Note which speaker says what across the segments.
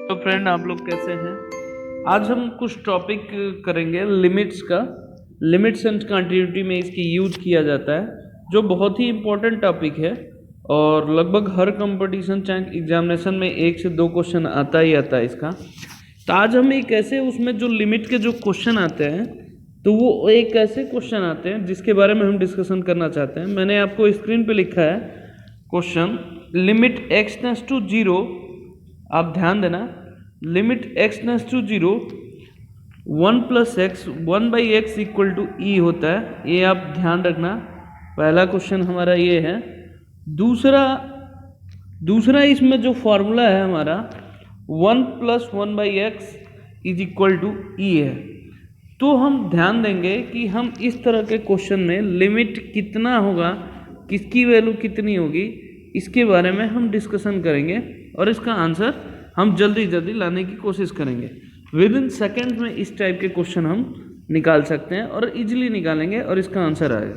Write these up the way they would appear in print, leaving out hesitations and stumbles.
Speaker 1: तो फ्रेंड, आप लोग कैसे हैं? आज हम कुछ टॉपिक करेंगे लिमिट्स का। लिमिट्स एंड कंटिन्यूटी में इसकी यूज किया जाता है, जो बहुत ही इम्पोर्टेंट टॉपिक है और लगभग हर कंपटीशन चाहे एग्जामिनेशन में 1 से 2 क्वेश्चन आता ही आता है इसका। तो आज हम एक ऐसे उसमें जो लिमिट के जो क्वेश्चन आते हैं, तो वो एक ऐसे क्वेश्चन आते हैं जिसके बारे में हम डिस्कशन करना चाहते हैं। मैंने आपको स्क्रीन पे लिखा है question, limit x tends to 0। आप ध्यान देना, limit x tends to 0 1 plus x 1/x equal to e होता है। ये आप ध्यान रखना, पहला क्वेश्चन हमारा ये है। दूसरा इसमें जो फॉर्मूला है हमारा 1 plus 1/x is equal to e है। तो हम ध्यान देंगे कि हम इस तरह के क्वेश्चन में लिमिट कितना होगा, किसकी वैल्यू कितनी होगी, इसके बारे में हम डिस्कशन करेंगे और इसका आंसर हम जल्दी जल्दी लाने की कोशिश करेंगे। विद इन सेकेंड में इस टाइप के क्वेश्चन हम निकाल सकते हैं और इजीली निकालेंगे और इसका आंसर आएगा।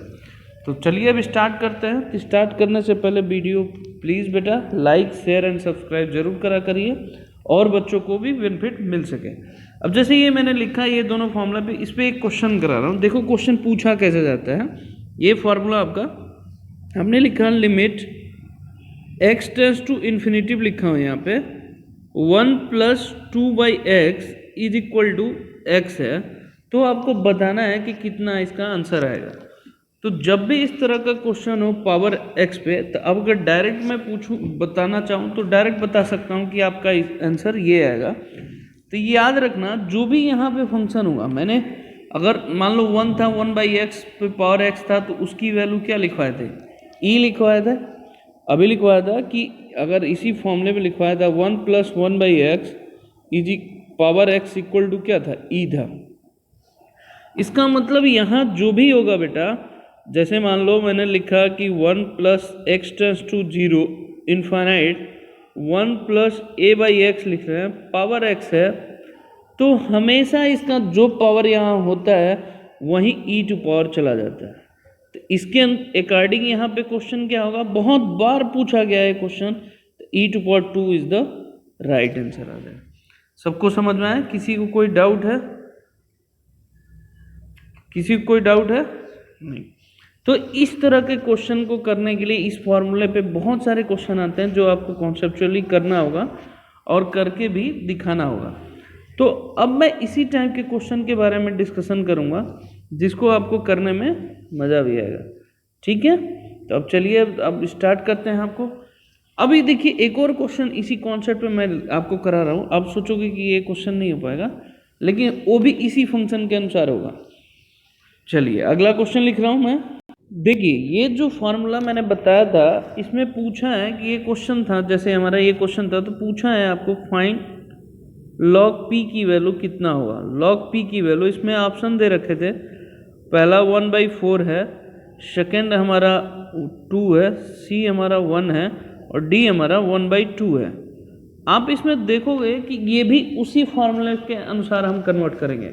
Speaker 1: तो चलिए अब स्टार्ट करते हैं। स्टार्ट करने से पहले वीडियो प्लीज़ बेटा लाइक शेयर एंड सब्सक्राइब जरूर करा करिए और बच्चों को भी बेनिफिट मिल सके। अब जैसे ये मैंने लिखा है, ये दोनों फॉर्मूला पे, इस पर एक क्वेश्चन करा रहा हूँ। देखो क्वेश्चन पूछा कैसे जाता है। ये फॉर्मूला आपका हमने लिखा limit x tends to infinity लिखा हुआ यहाँ पे 1 plus 2/x is equal to x है। तो आपको बताना है कि कितना इसका आंसर आएगा। तो जब भी इस तरह का क्वेश्चन हो पावर x पे, तो अब अगर डायरेक्ट मैं पूछूं बताना चाहूँ तो डायरेक्ट बता सकता हूँ कि आपका आंसर ये आएगा। तो याद रखना, जो भी यहाँ पे फंक्शन होगा, मैंने अगर मान लो 1 था, 1/x पे पावर x था, तो उसकी वैल्यू क्या लिखवाए थे? e लिखवाया था। अभी लिखवाया था कि अगर इसी फॉर्मूले पे लिखवाया था 1 plus 1/x is power x equal to क्या था? e था। इसका मतलब यहाँ जो भी होगा बेटा, जैसे मान लो मैंने लिखा कि 1 plus x tends to 0 infinite 1 plus a/x लिख रहे हैं, पावर x है, तो हमेशा इसका जो पावर यहाँ होता है वहीं e टू पावर चला जाता है। तो इसके अकॉर्डिंग यहाँ पे क्वेश्चन क्या होगा, बहुत बार पूछा गया है क्वेश्चन, तो e to power 2 is the right answer आ जाएगा। सबको समझ में आया? किसी को कोई डाउट है? किसी को कोई डाउट है? नहीं। तो इस तरह के क्वेश्चन को करने के लिए इस फॉर्मूले पे बहुत सारे क्वेश्चन आते हैं जो आपको कॉन्सेप्चुअली करना होगा और करके भी दिखाना होगा। तो अब मैं इसी टाइप के क्वेश्चन के बारे में डिस्कशन करूंगा जिसको आपको करने में मज़ा भी आएगा। ठीक है, तो अब चलिए अब स्टार्ट करते हैं। आपको अभी देखिए एक और क्वेश्चन इसी कॉन्सेप्ट पे मैं आपको करा रहा हूँ। आप सोचोगे कि ये क्वेश्चन नहीं हो पाएगा, लेकिन वो भी इसी फंक्शन के अनुसार होगा। चलिए अगला क्वेश्चन लिख रहा हूँ मैं। देखिए ये जो फॉर्मूला मैंने बताया था, इसमें पूछा है कि ये क्वेश्चन था, जैसे हमारा ये क्वेश्चन था, तो पूछा है आपको फाइंड log p की वैल्यू कितना होगा। log p की वैल्यू इसमें ऑप्शन दे रखे थे, पहला 1/4 है, सेकेंड हमारा 2 है, c हमारा 1 है और d हमारा 1/2 है। आप इसमें देखोगे कि ये भी उसी फॉर्मूले के अनुसार हम कन्वर्ट करेंगे।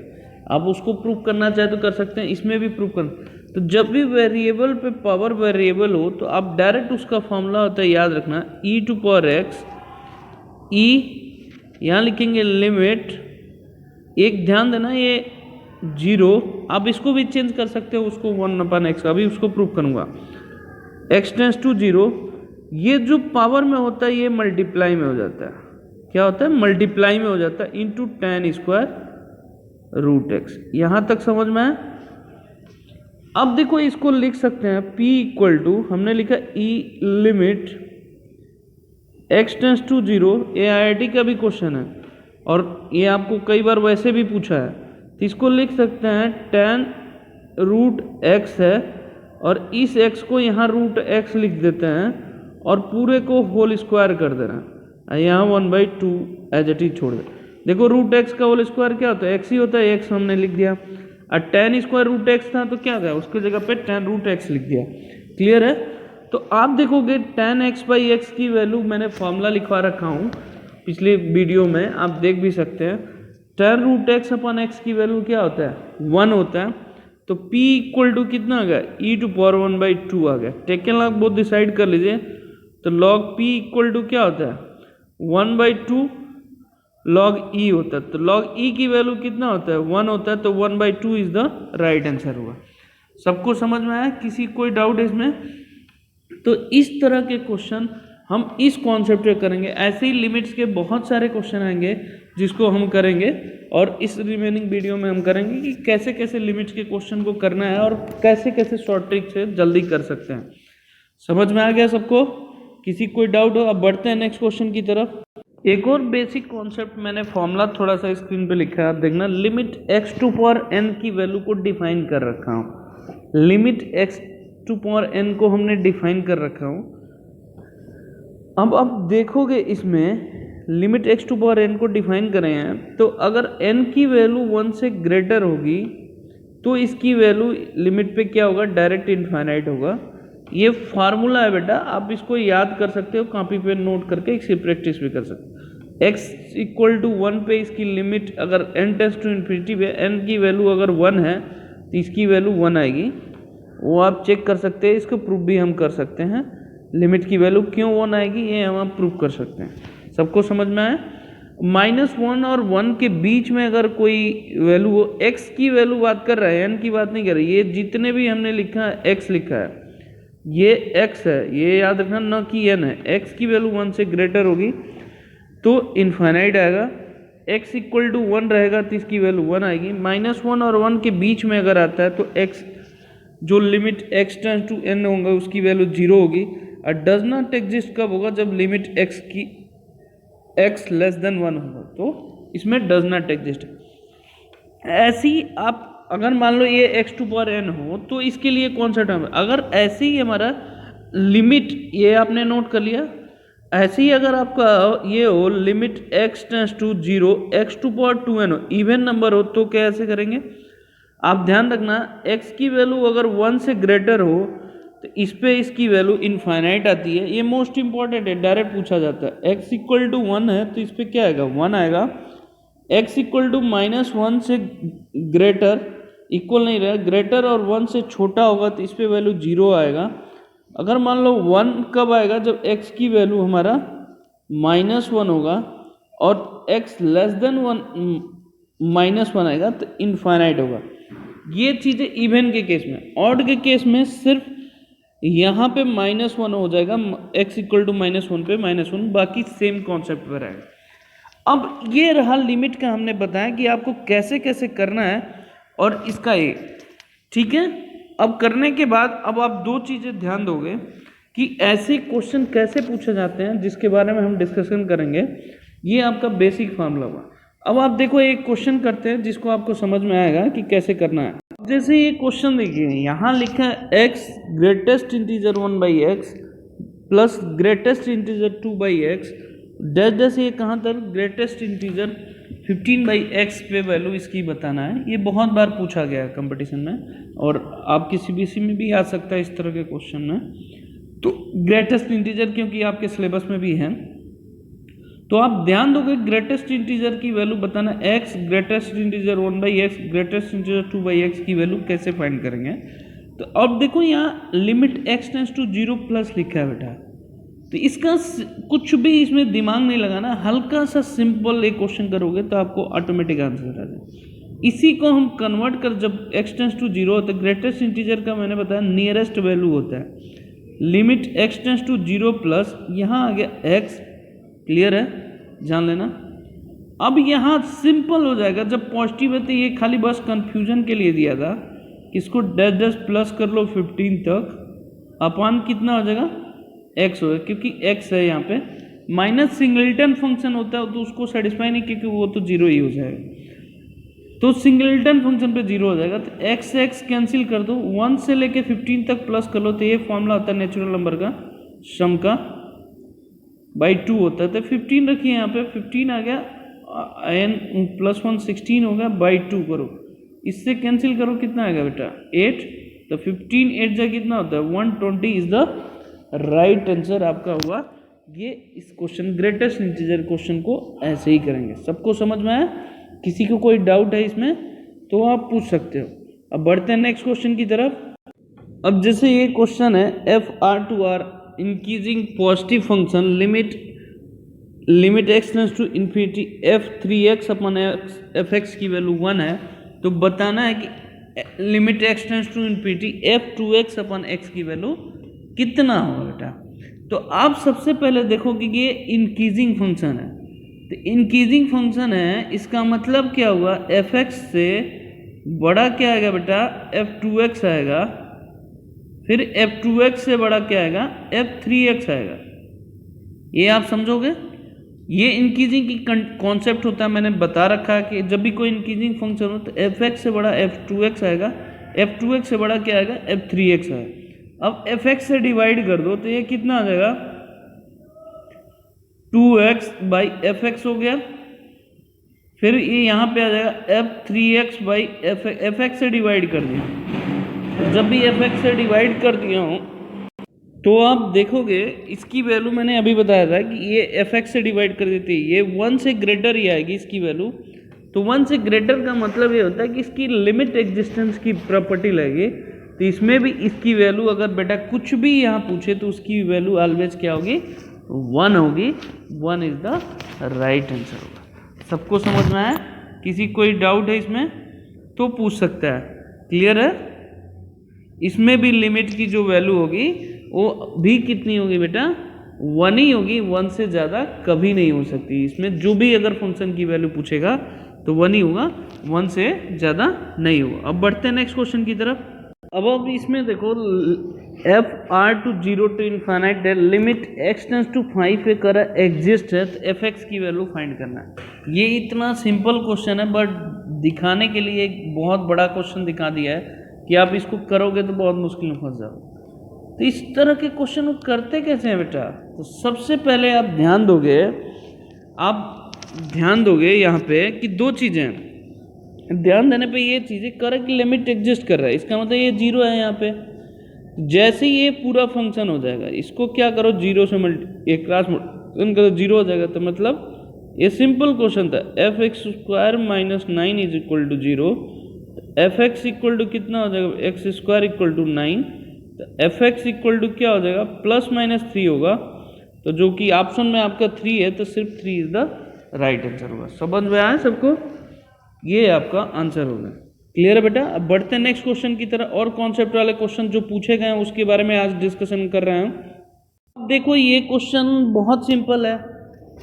Speaker 1: आप उसको प्रूव करना चाहे तो कर सकते हैं, इसमें भी प्रूव कर। तो जब भी वेरिएबल पे पावर वेरिएबल हो तो आप डायरेक्ट उसका फॉर्मूला होता है, याद रखना, e to power x। e यहाँ लिखेंगे लिमिट, एक ध्यान देना ये 0, आप इसको भी चेंज कर सकते हो, उसको 1/x, अभी उसको प्रूव करूँगा। x टेंड्स टू 0, ये जो पावर में होता है ये मल्टीप्लाई में हो जाता है। क्या होता है? मल्टीप्लाई में हो जाता है, into tan square root x। यहाँ तक समझ में आया? अब देखो इसको लिख सकते हैं p इक्वल टू, हमने लिखा e limit x tends to 0। ये IIT का भी क्वेश्चन है और ये आपको कई बार वैसे भी पूछा है, तो इसको लिख सकते हैं tan रूट x है और इस x को यहाँ रूट x लिख देते हैं और पूरे को होल स्क्वायर कर देना है, यहाँ 1/2 एज इट इज छोड़ दे। देखो रूट x का होल स्क्वायर क्या होता है? x ही होता है, x हमने लिख दिया। और tan स्क्वायर रूट x था तो क्या था, उसकी जगह पे tan रूट x लिख दिया। क्लियर है? तो आप देखोगे tan x/x की वैल्यू मैंने फॉर्मूला लिखवा रखा हूँ पिछले वीडियो में, आप देख भी सकते हैं। tan रूट x/x की वैल्यू क्या होता है? 1 होता है। तो p इक्वल टू कितना आ गया? e टू पावर 1/2 आ गया। टेकन लॉग बहुत डिसाइड कर लीजिए। तो log p इक्वल टू क्या होता है? 1/2 log e होता है, तो log e की वैल्यू कितना होता है 1 होता है, तो 1/2 इज द राइट आंसर हुआ। सबको समझ में आया? किसी कोई डाउट है इसमें? तो इस तरह के क्वेश्चन हम इस कॉन्सेप्ट पे करेंगे। ऐसे ही लिमिट्स के बहुत सारे क्वेश्चन आएंगे जिसको हम करेंगे, और इस रिमेनिंग वीडियो में हम करेंगे कि कैसे कैसे लिमिट्स के क्वेश्चन को करना है और कैसे कैसे शॉर्ट ट्रिक से जल्दी कर सकते हैं। समझ में आ गया सबको? किसी कोई डाउट हो? अब बढ़ते हैं नेक्स्ट क्वेश्चन की तरफ। एक और बेसिक कॉन्सेप्ट, मैंने फॉर्मूला थोड़ा सा स्क्रीन पे लिखा है, आप देखना। Limit x to power n की वैल्यू को डिफाइन कर रखा हूँ। Limit x to power n को हमने डिफाइन कर रखा हूँ। अब आप देखोगे इसमें limit x to power n को डिफाइन करें हैं, तो अगर n की वैल्यू 1 से ग्रेटर होगी तो इसकी वैल्यू लिमिट पे क्या होगा? डायरेक्ट इनफाइनाइट होगा। ये फार्मूला है बेटा, आप इसको याद कर सकते हो, कॉपी पे नोट करके इसकी प्रैक्टिस भी कर सकते हो। x इक्वल टू 1 पे इसकी लिमिट अगर n टेंड्स टू इन्फिनिटी पे n की वैल्यू अगर 1 है तो इसकी वैल्यू 1 आएगी। वो आप चेक कर सकते हैं, इसको प्रूफ भी हम कर सकते हैं। लिमिट की वैल्यू क्यों 1 आएगी ये हम प्रूफ कर सकते हैं। सबको समझ में आया? -1 और 1 के बीच में अगर कोई वैल्यू हो, x की वैल्यू बात कर रहा है, n की बात नहीं कर रही। ये जितने भी हमने लिखा है x लिखा है, ये x है, ये याद रखना, न कि n है। x की वैल्यू 1 से ग्रेटर होगी तो इनफाइनाइट आएगा। x इक्वल टू 1 रहेगा तो इसकी वैल्यू 1 आएगी। -1 और 1 के बीच में अगर आता है तो x जो limit x tends to n होगा उसकी वैल्यू 0 होगी। और डज नॉट एग्जिस्ट कब होगा? जब लिमिट x लेस देन 1 होगा, तो इसमें डज नॉट एग्जिस्ट। ऐसी आप अगर मान लो ये x टू पावर n हो तो इसके लिए कौन सा टर्म है? अगर ऐसे ही हमारा लिमिट, ये आपने नोट कर लिया, ऐसे ही अगर आपका ये हो limit x tends to 0 x to power 2n हो, इवन नंबर हो, तो कैसे करेंगे? आप ध्यान रखना, x की वैल्यू अगर 1 से ग्रेटर हो तो इस पे इसकी वैल्यू इनफाइनाइट आती है। ये मोस्ट इंपॉर्टेंट है, डायरेक्ट पूछा जाता है। x इक्वल टू 1 है तो इस पे क्या आएगा? 1 आएगा। x इक्वल टू -1 से ग्रेटर, इक्वल नहीं रहेगा, ग्रेटर और 1 से छोटा होगा तो इस पे वैल्यू 0 आएगा। अगर मान लो 1 कब आएगा? जब x की वैल्यू हमारा -1 होगा और x लेस देन 1 आएगा तो इनफाइनाइट होगा। ये चीज़ें इवन के केस में। ऑड के केस में सिर्फ यहाँ पे -1 हो जाएगा, x इक्वल टू -1 पे -1, बाकी सेम कॉन्सेप्ट पर रहेगा। अब ये रहा लिमिट का, हमने बताया कि आपको कैसे कैसे करना है और इसका ये ठीक है। अब करने के बाद अब आप दो चीज़ें ध्यान दोगे कि ऐसे क्वेश्चन कैसे पूछे जाते हैं, जिसके बारे में हम डिस्कशन करेंगे। ये आपका बेसिक फार्मूला हुआ। अब आप देखो एक क्वेश्चन करते हैं जिसको आपको समझ में आएगा कि कैसे करना है। जैसे ये क्वेश्चन देखिए, यहाँ लिखा है x greatest integer 1/x plus greatest integer 2/x dash dash. ये कहाँ तक? ग्रेटेस्ट इंटीजर 15/x पे वैल्यू इसकी बताना है। ये बहुत बार पूछा गया है कंपटीशन में, और आपकी CBSE में भी आ सकता है इस तरह के क्वेश्चन में। तो ग्रेटेस्ट इंटीजर क्योंकि आपके सिलेबस में भी है, तो आप ध्यान दोगे ग्रेटेस्ट इंटीजर की वैल्यू बताना। x greatest integer 1/x greatest integer 2/x की वैल्यू कैसे फाइंड करेंगे? तो अब देखो यहाँ limit x tends to 0 plus लिखा है बेटा, तो इसका कुछ भी इसमें दिमाग नहीं लगाना, हल्का सा सिंपल एक क्वेश्चन करोगे तो आपको ऑटोमेटिक आंसर आ जाए। इसी को हम कन्वर्ट कर, जब x टेंड्स टू 0 होता है, ग्रेटेस्ट इंटीजर का मैंने बताया नियरेस्ट वैल्यू होता है। Limit x tends to 0 plus, यहाँ आ गया x, क्लियर है, जान लेना। अब यहाँ सिंपल हो जाएगा, जब पॉजिटिव है तो ये खाली बस कंफ्यूजन के लिए दिया था, इसको डैश डैश प्लस कर लो 15 तक, अपान कितना हो जाएगा? x होगा, क्योंकि x है यहाँ पे। माइनस सिंगलटन फंक्शन होता है तो उसको सेटिस्फाई नहीं, क्योंकि वो तो 0 ही हो जाएगा। तो सिंगलटन फंक्शन पे 0 हो जाएगा, तो x x कैंसिल कर दो, 1 से लेके 15 तक प्लस कर लो, तो ये फॉर्मूला होता है नेचुरल नंबर का, सम का /2 होता है। तो 15 रखिए यहाँ पे, 15 आ गया, n + 1 16 हो गया, /2 करो, इससे कैंसिल करो, कितना आएगा बेटा? 8। तो 15 8 जा कितना होता है? 120 इज द राइट आंसर आपका हुआ। ये इस क्वेश्चन ग्रेटेस्ट इंटीजर क्वेश्चन को ऐसे ही करेंगे। सबको समझ में आया? किसी को कोई डाउट है इसमें तो आप पूछ सकते हो। अब बढ़ते हैं नेक्स्ट क्वेश्चन की तरफ। अब जैसे ये क्वेश्चन है, f r to r increasing positive function limit limit x tends to infinity f3x upon fx की वैल्यू 1 है, तो बताना है कि limit x tends to infinity f2x upon x की वैल्यू कितना होगा बेटा। तो आप सबसे पहले देखोगे कि ये इंक्रीजिंग फंक्शन है, तो इंक्रीजिंग फंक्शन है, इसका मतलब क्या हुआ, fx से बड़ा क्या आएगा बेटा, f2x आएगा, फिर f2x से बड़ा क्या आएगा, f3x आएगा। ये आप समझोगे, ये इंक्रीजिंग की कॉन्सेप्ट होता है, मैंने बता रखा है कि जब भी कोई इंक्रीजिंग फंक्शन हो तो fx से बड़ा f2x आएगा, f2x से बड़ा क्या आएगा, f3x आएगा। अब fx से डिवाइड कर दो तो ये कितना आ जाएगा, 2x बाई fx हो गया, फिर ये यहाँ पे आ जाएगा f3x बाई fx से डिवाइड कर दिया। जब भी fx से डिवाइड कर दिया हूँ तो आप देखोगे इसकी वैल्यू मैंने अभी बताया था कि ये fx से डिवाइड कर देती है, ये 1 से ग्रेटर ही आएगी इसकी वैल्यू। तो 1 से ग्रेटर का मतलब ये होता है कि इसकी लिमिट एग्जिस्टेंस की प्रॉपर्टी लगेगी, तो इसमें भी इसकी वैल्यू अगर बेटा कुछ भी यहाँ पूछे तो उसकी वैल्यू ऑलवेज क्या होगी, 1 होगी। 1 इज द राइट आंसर होगा। सबको समझ में आया? किसी कोई डाउट है इसमें तो पूछ सकता है। क्लियर है? इसमें भी लिमिट की जो वैल्यू होगी वो भी कितनी होगी बेटा, 1 ही होगी, 1 से ज़्यादा कभी नहीं हो सकती। इसमें जो भी अगर फंक्शन की वैल्यू पूछेगा तो 1 ही होगा, 1 से ज़्यादा नहीं होगा। अब बढ़ते हैं नेक्स्ट क्वेश्चन की तरफ। अब इसमें देखो f r to 0 to infinite है, लिमिट x टेंड्स टू 5 पे कर एग्जिस्ट है, तो fx की वैल्यू फाइंड करना है। ये इतना सिंपल क्वेश्चन है, बट दिखाने के लिए एक बहुत बड़ा क्वेश्चन दिखा दिया है कि आप इसको करोगे तो बहुत मुश्किल में फंस जाओगे। तो इस तरह के क्वेश्चन करते कैसे हैं बेटा, तो सबसे पहले आप ध्यान दोगे यहाँ पे कि दो चीज़ें हैं। ध्यान देने पे ये चीज़ें करेक्ट लिमिट एग्जिस्ट कर रहा है, इसका मतलब ये 0 है यहाँ पे। जैसे ही ये पूरा फंक्शन हो जाएगा, इसको क्या करो, 0 से एक क्लास करो, 0 हो जाएगा। तो मतलब ये सिंपल क्वेश्चन था, f(x² - 9 is equal to 0, fx equal to कितना हो जाएगा, x² इक्वल टू 9, तो fx इक्वल टू क्या हो जाएगा, +-3 होगा। तो जो कि ऑप्शन में आपका 3 है, तो सिर्फ 3 इज द राइट आंसर होगा। समझ में आया सबको? ये आपका आंसर होगा। क्लियर है बेटा? अब बढ़ते हैं नेक्स्ट क्वेश्चन की तरफ। और कॉन्सेप्ट वाले क्वेश्चन जो पूछे गए हैं उसके बारे में आज डिस्कशन कर रहे हैं। देखो ये क्वेश्चन बहुत सिंपल है,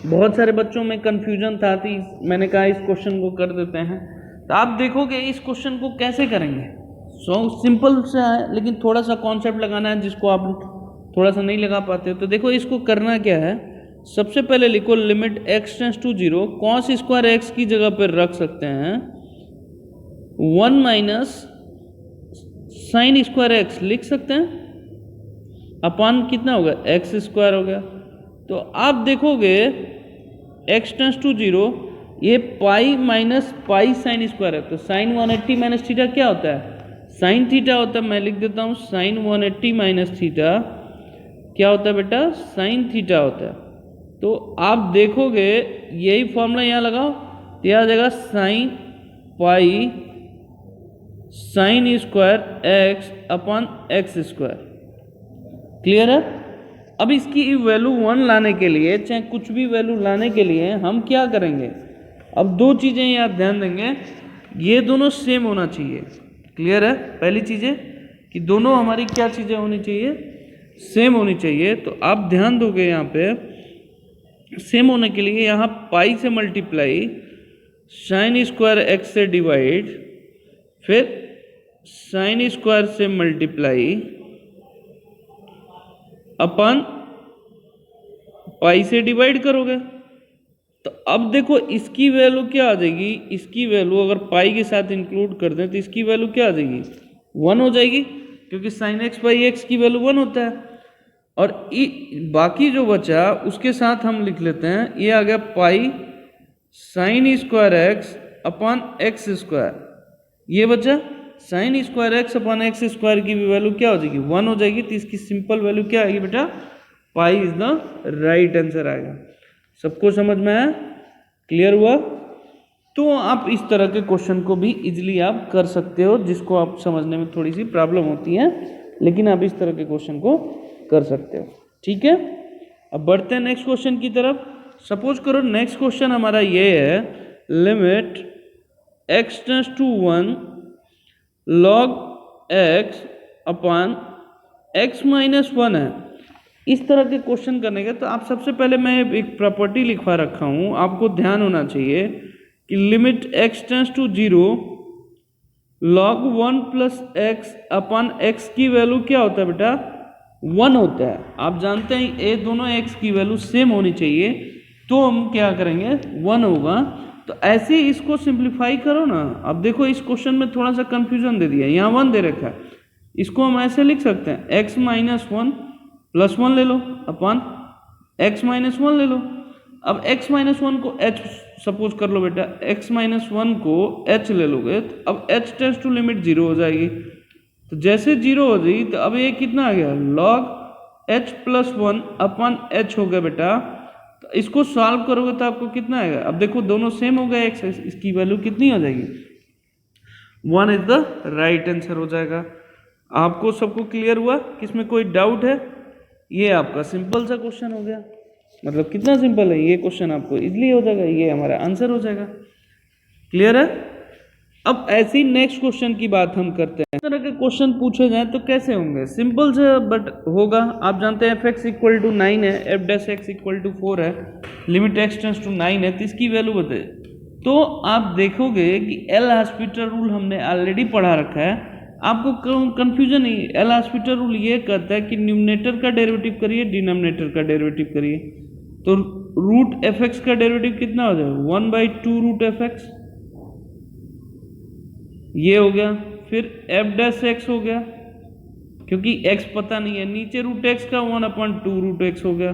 Speaker 1: बहुत सारे बच्चों में कंफ्यूजन था, तो मैंने कहा इस क्वेश्चन को कर देते हैं। तो आप देखोगे इस क्वेश्चन को कैसे करेंगे। सिंपल सा है, लेकिन थोड़ा सा कॉन्सेप्ट लगाना है जिसको आप थोड़ा सा नहीं लगा पाते हो। तो देखो इसको करना क्या है, सबसे पहले लिखो limit x tends to 0, cos square x की जगह पर रख सकते हैं 1 माइनस साइन स्क्वायर x लिख सकते हैं, अपान कितना होगा, x² हो गया। तो आप देखोगे x टेंड्स टू 0, ये pi minus pi sine square है, तो साइन 180 माइनस थीटा क्या होता है, साइन थीटा होता है। मैं लिख देता हूँ साइन 180 माइनस थीटा क्या होता है बेटा, साइन थीटा होता है। तो आप देखोगे यही फॉर्मूला यहाँ लगाओ, तो यह आ जाएगा sine pi sine square x upon x²। Clear है? अब इसकी वैल्यू 1 लाने के लिए, चाहे कुछ भी वैल्यू लाने के लिए हम क्या करेंगे, अब दो चीज़ें यहाँ ध्यान देंगे, ये दोनों सेम होना चाहिए। क्लियर है? पहली चीज़ है कि दोनों हमारी क्या चीज़ें होनी चाहिए, सेम होनी चाहिए। तो आप ध्यान दोगे यहाँ पे सेम होने के लिए यहाँ पाई से मल्टीप्लाई, साइन स्क्वायर x से डिवाइड, फिर साइन स्क्वायर से मल्टीप्लाई अपन पाई से डिवाइड करोगे। तो अब देखो इसकी वैल्यू क्या आ जाएगी, इसकी वैल्यू अगर पाई के साथ इंक्लूड कर दें तो इसकी वैल्यू क्या आ जाएगी, 1 हो जाएगी, क्योंकि साइन x बाई एक्स की वैल्यू 1 होता है। और बाकी जो बचा उसके साथ हम लिख लेते हैं, ये आ गया pi sine square x upon x², ये बचा sine square x upon x² की भी वैल्यू क्या हो जाएगी, 1 हो जाएगी। तो इसकी सिंपल वैल्यू क्या आएगी बेटा, pi is the right answer आएगा। सबको समझ में आया? क्लियर हुआ? तो आप इस तरह के क्वेश्चन को भी इजीली आप कर सकते हो, जिसको आप समझने में थोड़ी सी प्रॉब्लम होती है, लेकिन आप इस तरह के क्वेश्चन को कर सकते हो। ठीक है? अब बढ़ते हैं नेक्स्ट क्वेश्चन की तरफ। सपोज करो नेक्स्ट क्वेश्चन हमारा ये है, limit x tends to 1 log x upon x minus 1 है। इस तरह के क्वेश्चन करने का तो आप सबसे पहले मैं एक प्रॉपर्टी लिखवा रखा हूँ, आपको ध्यान होना चाहिए कि limit x tends to 0 log 1 plus x upon x की वैल्यू क्या होता है बेटा, 1 होता है। आप जानते हैं ये दोनों x की वैल्यू सेम होनी चाहिए, तो हम क्या करेंगे 1 होगा। तो ऐसे ही इसको सिंप्लीफाई करो ना। अब देखो इस क्वेश्चन में थोड़ा सा कंफ्यूजन दे दिया, यहाँ 1 दे रखा है, इसको हम ऐसे लिख सकते हैं x माइनस 1 प्लस 1 ले लो अपॉन x माइनस 1 ले लो। अब x माइनस 1 को h सपोज कर लो बेटा, x माइनस 1 को h ले लोगे तो अब h टेंड्स टू लिमिट 0 हो जाएगी। तो जैसे 0 हो जाएगी तो अब ये कितना आ गया, log h plus 1 upon h हो गया बेटा। तो इसको सॉल्व करोगे तो आपको कितना आएगा, अब देखो दोनों सेम हो गए x, इसकी वैल्यू कितनी हो जाएगी, 1 इज द राइट आंसर हो जाएगा। आपको सबको क्लियर हुआ, किसमें कोई डाउट है? ये आपका सिंपल सा क्वेश्चन हो गया, मतलब कितना सिंपल है ये क्वेश्चन, आपको इजीली हो जाएगा, ये हमारा आंसर हो जाएगा। क्लियर है? अब ऐसे ही नेक्स्ट क्वेश्चन की बात हम करते हैं। इस तरह के क्वेश्चन पूछे जाएं तो कैसे होंगे, सिंपल से बट होगा। आप जानते हैं fx इक्वल टू 9 है, f dash x equal to 4 है, लिमिट x टेंड्स टू 9 है, तो इसकी वैल्यू बताए। तो आप देखोगे कि एल हॉस्पिटल रूल हमने ऑलरेडी पढ़ा रखा है, आपको कंफ्यूजन नहीं। एल हॉस्पिटल रूल ये कहता है कि न्यूमरेटर का डेरिवेटिव करिए, डिनोमिनेटर का डेरिवेटिव करिए। तो रूट एफ एक्स का डेरिवेटिव कितना हो जाएगा, 1/2 रूट एफ एक्स, ये हो गया। फिर एफ डैश एक्स हो गया, क्योंकि x पता नहीं है, नीचे रूट एक्स का 1/2 रूट एक्स हो गया।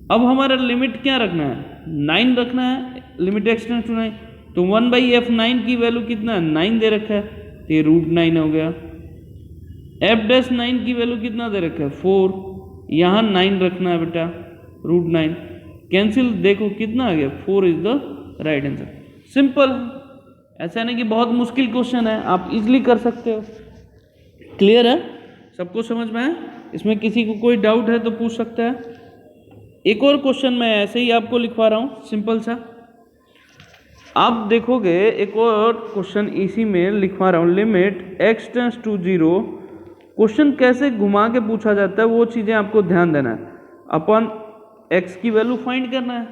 Speaker 1: अब हमारा लिमिट क्या रखना है, 9 रखना है, लिमिट x टेंड्स टू 9, तो 1/f9 की वैल्यू कितना है, 9 दे रखा है, तो ये रूट 9 हो गया। एफ डैश 9 की वैल्यू कितना दे रखा है, 4, यहाँ 9 रखना है बेटा, रूट 9 कैंसिल, देखो कितना आ गया, 4 is the right answer. Simple, ऐसा नहीं कि बहुत मुश्किल क्वेश्चन है, आप इजीली कर सकते हो। क्लियर है? सबको समझ में है? इसमें किसी को कोई डाउट है तो पूछ सकता है। एक और क्वेश्चन मैं ऐसे ही आपको लिखवा रहा हूँ, सिंपल सा। आप देखोगे एक और क्वेश्चन इसी में लिखवा रहा हूँ, limit x tends to 0। Question कैसे घुमा के पूछा जाता है वो चीज़ें आपको ध्यान देना है। अपन x की वैल्यू फाइंड करना है,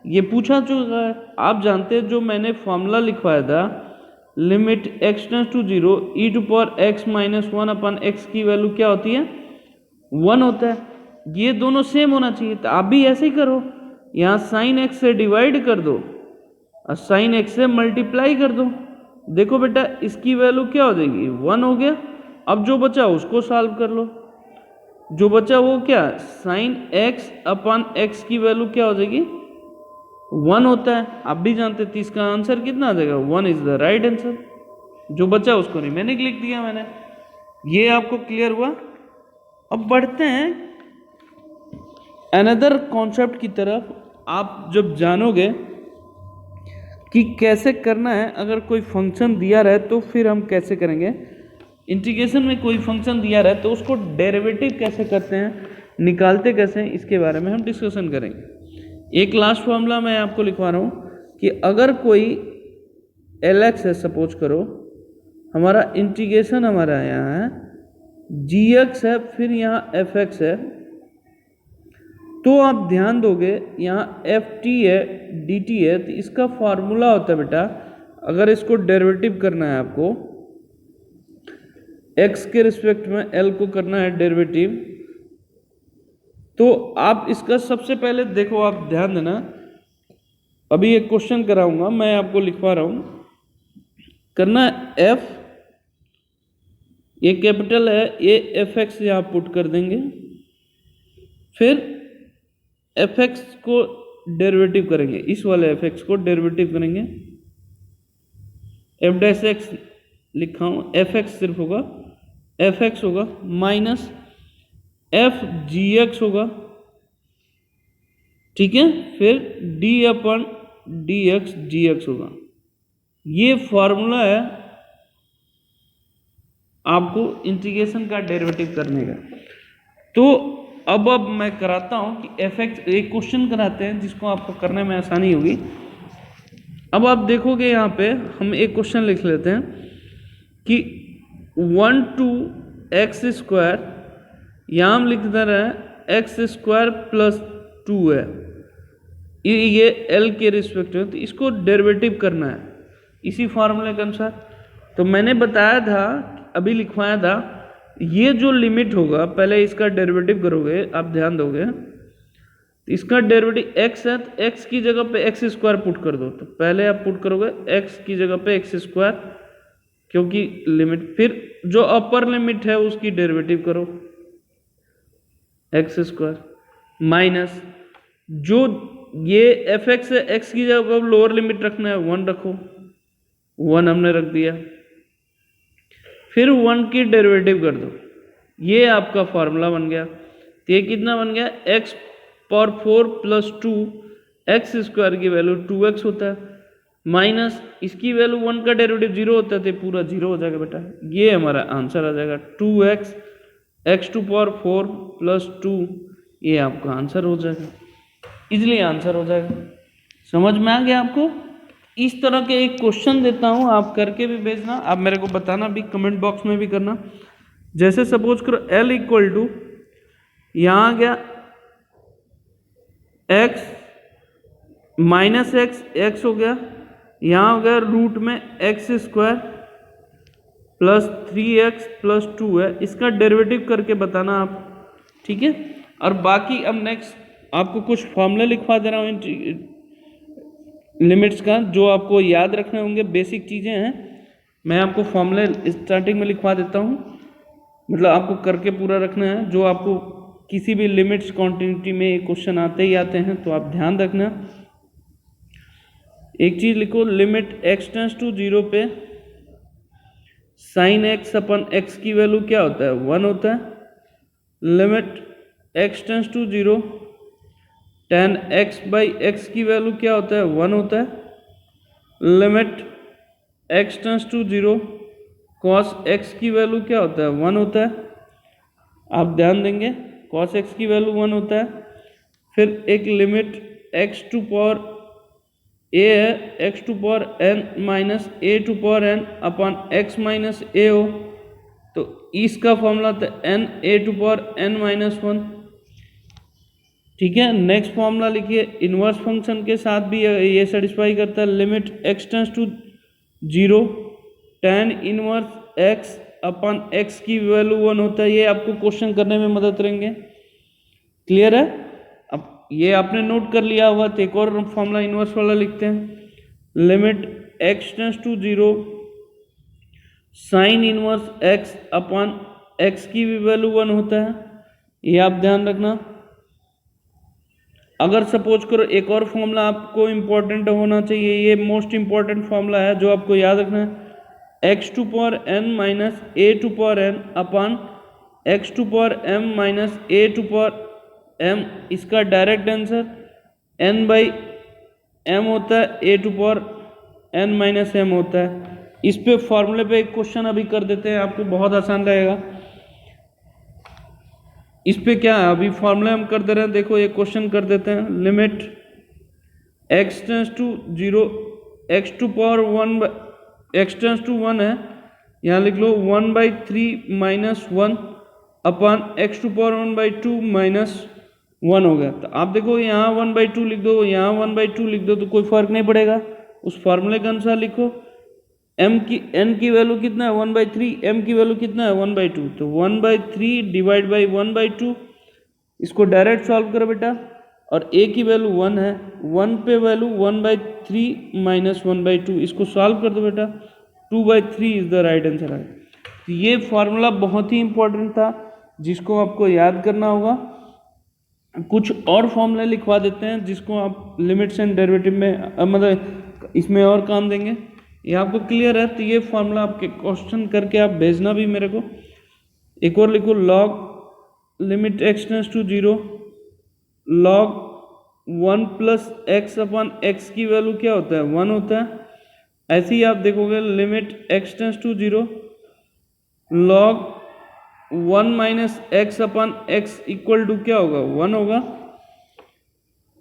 Speaker 1: ये पूछा चुका है। आप जानते हैं जो मैंने फॉर्मूला लिखवाया था, limit x tends to 0 e to power x minus 1 upon x की वैल्यू क्या होती है, 1 होता है। ये दोनों सेम होना चाहिए, तो आप भी ऐसे ही करो, यहाँ साइन x से डिवाइड कर दो और साइन x से मल्टीप्लाई कर दो। देखो बेटा इसकी वैल्यू क्या हो जाएगी, 1 हो गया। अब जो बचा उसको सॉल्व कर लो, जो बचा वो क्या, साइन x अपन x की वैल्यू क्या हो जाएगी, 1 होता है। आप भी जानते हैं, तो इसका आंसर कितना आ जाएगा, 1 इज द राइट आंसर। जो बचा उसको रिमेनिंग लिख दिया मैंने। ये आपको क्लियर हुआ? अब बढ़ते हैं अनदर कॉन्सेप्ट की तरफ। आप जब जानोगे कि कैसे करना है, अगर कोई फंक्शन दिया रहे तो फिर हम कैसे करेंगे, इंटीग्रेशन में कोई फंक्शन दिया रहे तो उसको डेरिवेटिव कैसे करते हैं, निकालते कैसे हैं, इसके बारे में हम डिस्कशन करेंगे। एक लास्ट फॉर्मूला मैं आपको लिखवा रहा हूँ कि अगर कोई Lx है, सपोज करो हमारा इंटीग्रेशन हमारा यहाँ है gx है, फिर यहाँ fx है, तो आप ध्यान दोगे यहाँ ft है dt है, तो इसका फार्मूला होता है बेटा, अगर इसको डेरिवेटिव करना है आपको, x के रिस्पेक्ट में L को करना है डेरिवेटिव, तो आप इसका सबसे पहले देखो, आप ध्यान देना, अभी एक क्वेश्चन कराऊंगा मैं आपको लिखवा रहा हूँ, करना f, ये कैपिटल है, ये fx यहाँ पुट कर देंगे, फिर fx को डेरिवेटिव करेंगे, इस वाले fx को डेरिवेटिव करेंगे, f डैश x लिखा हूँ, fx सिर्फ होगा, fx होगा माइनस f gx होगा, ठीक है, फिर d अपन dx gx होगा। ये फॉर्मूला है आपको इंटीग्रेशन का डेरिवेटिव करने का। तो अब मैं कराता हूँ कि एफ एक्स, एक क्वेश्चन कराते हैं जिसको आपको करने में आसानी होगी। अब आप देखोगे यहाँ पे हम एक क्वेश्चन लिख लेते हैं कि 1 to x स्क्वायर, यहाँ हम लिख दे रहे हैं एक्स स्क्वायर प्लस 2 है, ये एल के रिस्पेक्ट में, तो इसको डेरिवेटिव करना है इसी फार्मूले के अनुसार। तो मैंने बताया था, अभी लिखवाया था, ये जो लिमिट होगा पहले इसका डेरिवेटिव करोगे, आप ध्यान दोगे, इसका डेरिवेटिव x है तो x की जगह पे एक्स स्क्वायर पुट कर दो। तो पहले आप पुट करोगे x की जगह पे एक्स स्क्वायर, क्योंकि लिमिट, फिर जो अपर लिमिट है उसकी डेरिवेटिव करो एक्स स्क्वायर, माइनस जो ये एफ एक्स है, एक्स की जगह लोअर लिमिट रखना है 1 रखो, 1 हमने रख दिया, फिर 1 की डेरिवेटिव कर दो, ये आपका फॉर्मूला बन गया। तो ये कितना बन गया, x power 4 plus 2, x square की वैल्यू 2x होता है, माइनस इसकी वैल्यू 1 का डेरिवेटिव 0 होता है, तो पूरा 0 हो जाएगा बेटा। ये हमारा आंसर आ जाएगा 2x, x to power 4 plus 2, ये आपका आंसर हो जाएगा, इजली आंसर हो जाएगा। समझ में आ गया आपको? इस तरह के एक क्वेश्चन देता हूँ, आप करके भी भेजना, आप मेरे को बताना भी, कमेंट बॉक्स में भी करना। जैसे सपोज करो L इक्वल टू, यहाँ आ गया x माइनस एक्स हो गया, यहाँ हो गया रूट में x square plus 3x plus 2 है, इसका डेरिवेटिव करके बताना आप, ठीक है। और बाकी अब नेक्स्ट आपको कुछ फॉर्मूले लिखवा दे रहा हूँ लिमिट्स का, जो आपको याद रखने होंगे, बेसिक चीज़ें हैं। मैं आपको फॉर्मूले स्टार्टिंग में लिखवा देता हूँ, मतलब आपको करके पूरा रखना है, जो आपको किसी भी लिमिट्स कॉन्टिन्यूटी में क्वेश्चन आते ही आते हैं, तो आप ध्यान रखना। एक चीज़ लिखो, लिमिट x टेंस टू 0 पे साइन x अपन x की वैल्यू क्या होता है, 1 होता है। Limit x tends to 0 tan x by x की वैल्यू क्या होता है, 1 होता है। Limit x tends to 0 cos x की वैल्यू क्या होता है, 1 होता है। आप ध्यान देंगे, cos x की वैल्यू 1 होता है। फिर एक limit x to power a है, x to power n minus a to power n upon x minus a हो, तो इसका फॉर्मूला था n a to power n minus 1, ठीक है। नेक्स्ट फॉर्मूला लिखिए, इनवर्स फंक्शन के साथ भी ये सेटिस्फाई करता है। Limit x tends to 0 tan inverse x upon x की वैल्यू 1 होता है। ये आपको क्वेश्चन करने में मदद करेंगे, क्लियर है। अब ये आपने नोट कर लिया होगा, तो एक और फॉर्मूला इनवर्स वाला लिखते हैं। Limit x tends to 0 sine inverse x upon x की भी वैल्यू 1 होता है, ये आप ध्यान रखना। अगर सपोज करो एक और फॉर्मूला आपको इम्पोर्टेंट होना चाहिए, ये मोस्ट इम्पॉर्टेंट फॉर्मूला है जो आपको याद रखना है, x to power n minus a to power n upon x to power m minus a to power m, इसका direct answer n by m होता है, a to power n minus m होता है। इस पे फॉर्मूले पे एक क्वेश्चन अभी कर देते हैं, आपको बहुत आसान रहेगा। इस पे क्या है, अभी फॉर्मूले हम कर दे रहे हैं, देखो ये क्वेश्चन कर देते हैं। Limit x tends to 0 x to power 1 x tends to 1 है, यहाँ लिख लो 1/3 minus 1 upon x to power 1/2 minus 1 हो गया। तो आप देखो यहाँ 1/2 लिख दो, यहाँ 1/2 लिख दो, तो कोई फर्क नहीं पड़ेगा, उस फॉर्मूले के अनुसार लिखो। m की n की वैल्यू कितना है, 1/3, m की वैल्यू कितना है, 1/2, तो 1/3 डिवाइड बाई 1/2, इसको डायरेक्ट सॉल्व करो बेटा। और a की वैल्यू 1 है, 1 पे वैल्यू 1/3 माइनस 1/2, इसको सॉल्व कर दो बेटा, 2/3 इज द राइट आंसर है। तो ये फॉर्मूला बहुत ही इंपॉर्टेंट था, जिसको आपको याद करना होगा। कुछ और फॉर्मूले लिखवा देते हैं जिसको आप लिमिट्स एंड डेरिवेटिव में मतलब इसमें और काम देंगे, ये आपको क्लियर है। तो ये फॉर्मूला आपके क्वेश्चन करके आप भेजना भी मेरे को। एक और लिखो, log limit x tends to 0 log 1 plus x upon x की वैल्यू क्या होता है, 1 होता है। ऐसे ही आप देखोगे limit x tends to 0 log 1 minus x upon x equal to क्या होगा, 1 होगा।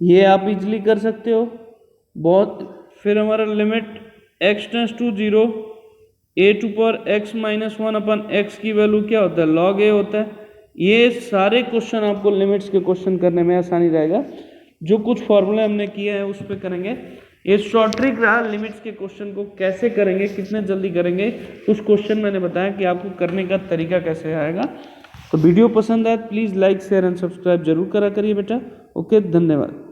Speaker 1: ये आप इजली कर सकते हो बहुत। फिर हमारा limit x tends to 0 a to power x minus 1 upon x की वैल्यू क्या होता है, लॉग ए होता है। ये सारे क्वेश्चन आपको लिमिट्स के क्वेश्चन करने में आसानी रहेगा। जो कुछ फॉर्मूले हमने किए हैं उस पर करेंगे। ये शॉर्ट ट्रिक रहा लिमिट्स के क्वेश्चन को कैसे करेंगे, कितने जल्दी करेंगे, उस क्वेश्चन मैंने बताया कि आपको करने का तरीका कैसे आएगा। तो वीडियो पसंद आए please like share and subscribe जरूर करा करिए बेटा। ओके, धन्यवाद।